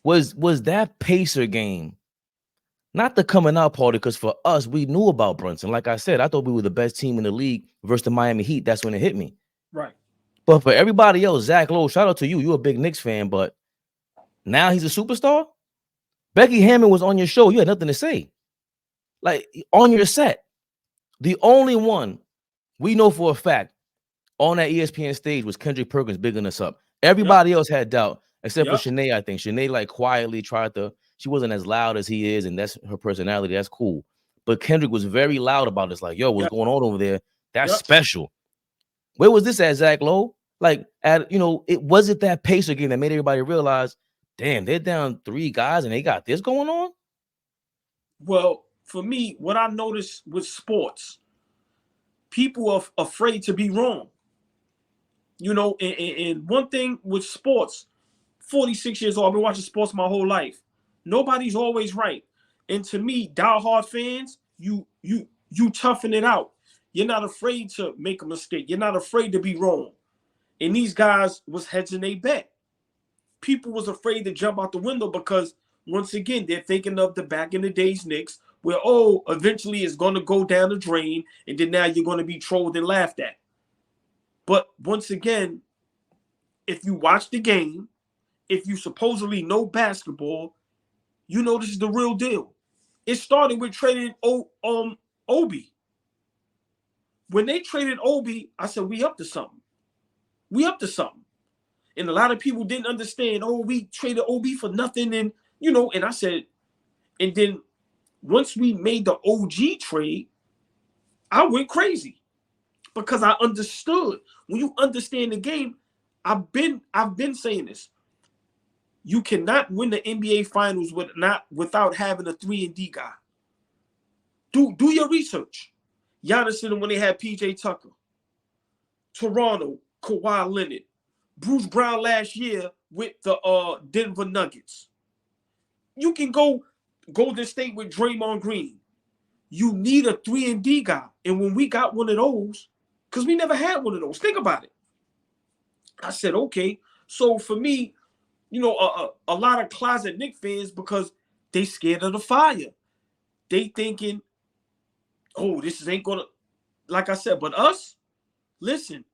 was that Pacer game not the coming out party? Because for us, we knew about Brunson. Like I said, I thought we were the best team in the league versus the Miami Heat. That's when it hit me. Right. But for everybody else, Zach Lowe, shout out to you. You're a big Knicks fan, but now he's a superstar. Becky Hammond was on your show. You had nothing to say. Like on your set. The only one we know for a fact on that ESPN stage was Kendrick Perkins bigging us up. Everybody else had doubt, except for Shanae, I think. Shanae like quietly tried to, she wasn't as loud as he is, and that's her personality. That's cool. But Kendrick was very loud about this, like, yo, what's going on over there? That's special. Where was this at, Zach Lowe? Like, it wasn't that Pacer game that made everybody realize, damn, they're down 3 guys and they got this going on? Well, for me, what I noticed with sports, people are afraid to be wrong. And one thing with sports, 46 years old, I've been watching sports my whole life. Nobody's always right. And to me, diehard fans, you toughen it out. You're not afraid to make a mistake. You're not afraid to be wrong. And these guys was hedging their bet. People was afraid to jump out the window because, once again, they're thinking of the back in the days Knicks where, eventually it's going to go down the drain, and then now you're going to be trolled and laughed at. But once again, if you watch the game, if you supposedly know basketball, you know this is the real deal. It started with trading Obi. When they traded Obi, I said, we up to something. We up to something. And a lot of people didn't understand, we traded Obi for nothing. And, and I said, and then once we made the OG trade, I went crazy because I understood. When you understand the game, I've been saying this. You cannot win the NBA Finals without having a 3-and-D guy. Do your research. Giannis and when they had PJ Tucker, Toronto, Kawhi Leonard, Bruce Brown last year with the Denver Nuggets. You can go Golden State with Draymond Green. You need a 3-and-D guy. And when we got one of those, because we never had one of those, think about it. I said, okay. So for me, a lot of closet Knicks fans, because they scared of the fire. They thinking, this ain't gonna, like I said, but us, listen,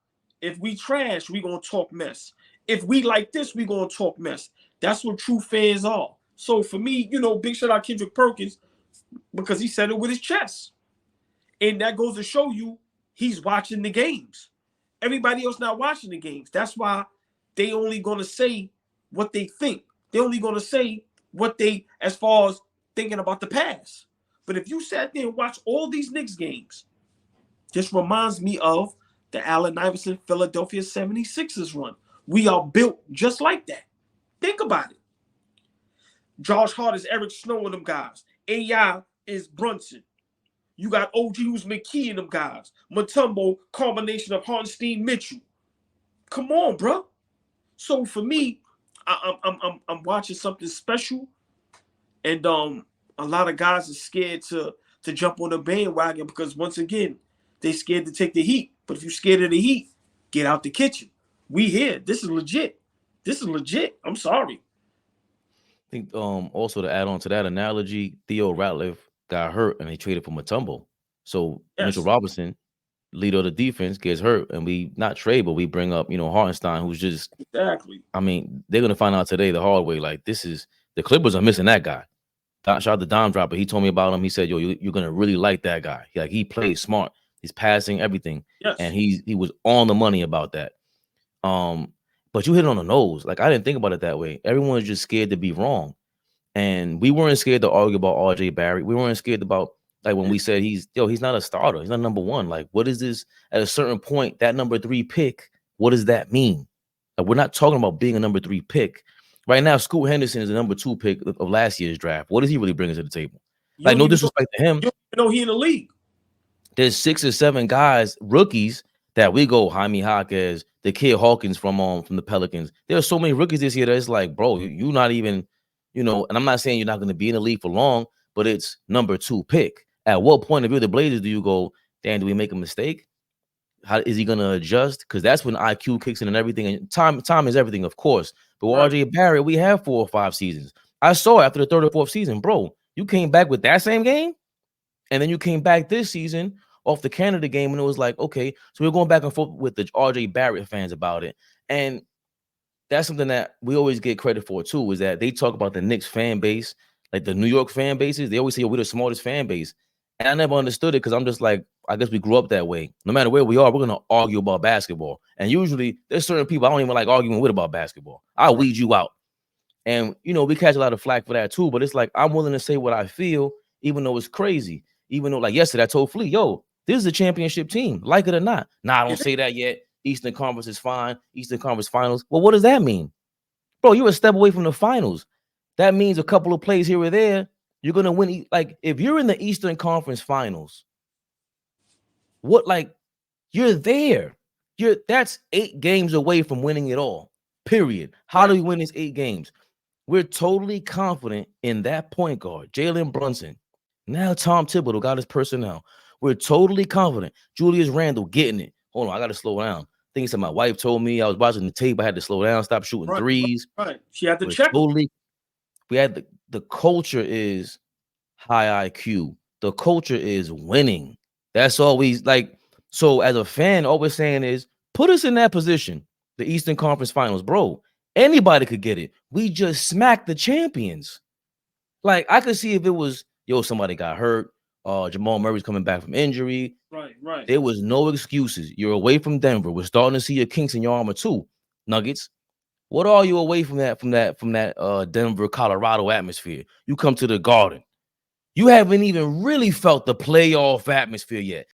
if we trash, we gonna talk mess. If we like this, we gonna talk mess. That's what true fans are. So for me, big shout out Kendrick Perkins, because he said it with his chest. And that goes to show you he's watching the games. Everybody else not watching the games. That's why they only gonna say what they think. They're only gonna say what they, as far as thinking about the past. But if you sat there and watch all these Knicks games, just reminds me of the Allen Iverson Philadelphia 76ers run. We are built just like that. Think about it. Josh Hart is Eric Snow and them guys. AI is Brunson. You got OG who's McKee and them guys. Mutombo, combination of Hartenstein, Mitchell. Come on, bro. So for me, I'm watching something special, and a lot of guys are scared to jump on the bandwagon because, once again, they scared to take the heat. But if you're scared of the heat, get out the kitchen. We here. This is legit. I'm sorry. I think also to add on to that analogy, Theo Ratliff got hurt and they traded for Mutombo. So Mitchell Robinson, leader of the defense, gets hurt, and we not trade, but we bring up, Hartenstein, who's just exactly. I mean, they're gonna find out today the hard way. Like, this is the Clippers are missing that guy. Shout out to Dom Dropper. He told me about him. He said, "Yo, you're gonna really like that guy. He plays smart. He's passing everything, and he was on the money about that." But you hit it on the nose. Like, I didn't think about it that way. Everyone was just scared to be wrong, and we weren't scared to argue about RJ Barrett. We weren't scared about, like, when we said he's not a starter. He's not number one. Like, what is this? At a certain point, that number 3 pick, what does that mean? Like, we're not talking about being a number 3 pick. Right now, Scoot Henderson is the number 2 pick of last year's draft. What does he really bring to the table? Like, no disrespect to him. You don't know he in the league. There's 6 or 7 guys, rookies, that we go, Jaime Jaquez, the kid Hawkins from the Pelicans. There are so many rookies this year that it's like, bro, you're not even, and I'm not saying you're not going to be in the league for long, but it's number 2 pick. At what point, if you're the Blazers, do you go, damn, do we make a mistake? How is he going to adjust? Because that's when IQ kicks in and everything. And time is everything, of course. But with RJ Barrett, we have 4 or 5 seasons. I saw it after the third or fourth season, bro. You came back with that same game, and then you came back this season off the Canada game, and it was like, okay, so we're going back and forth with the RJ Barrett fans about it. And that's something that we always get credit for too, is that they talk about the Knicks fan base, like the New York fan bases. They always say, we're the smartest fan base. And I never understood it because I'm just like, I guess we grew up that way. No matter where we are, we're going to argue about basketball. And usually there's certain people I don't even like arguing with about basketball. I'll weed you out. And, you know, we catch a lot of flack for that too. But it's like, I'm willing to say what I feel, even though it's crazy. Even though, like yesterday, I told Flea, yo, this is a championship team, like it or not. Nah, I don't say that yet. Eastern Conference is fine. Eastern Conference Finals. Well, what does that mean? Bro, you're a step away from the finals. That means a couple of plays here or there, you're going to win. Like, if you're in the Eastern Conference Finals, what, like, you're there. That's 8 games away from winning it all, period. How do we win these 8 games? We're totally confident in that point guard, Jalen Brunson. Now Tom Thibodeau got his personnel. We're totally confident. Julius Randle getting it. Hold on, I got to slow down. I think it's my wife told me I was watching the tape. I had to slow down, stop shooting threes. Right. She had to check. We had the culture is high IQ. The culture is winning. That's always like, so as a fan, all we're saying is put us in that position, the Eastern Conference Finals, bro. Anybody could get it. We just smacked the champions. Like, I could see if it was, yo, somebody got hurt. Jamal Murray's coming back from injury. Right. There was no excuses. You're away from Denver. We're starting to see your kinks in your armor too. Nuggets. What are you away from that Denver, Colorado atmosphere? You come to the Garden. You haven't even really felt the playoff atmosphere yet.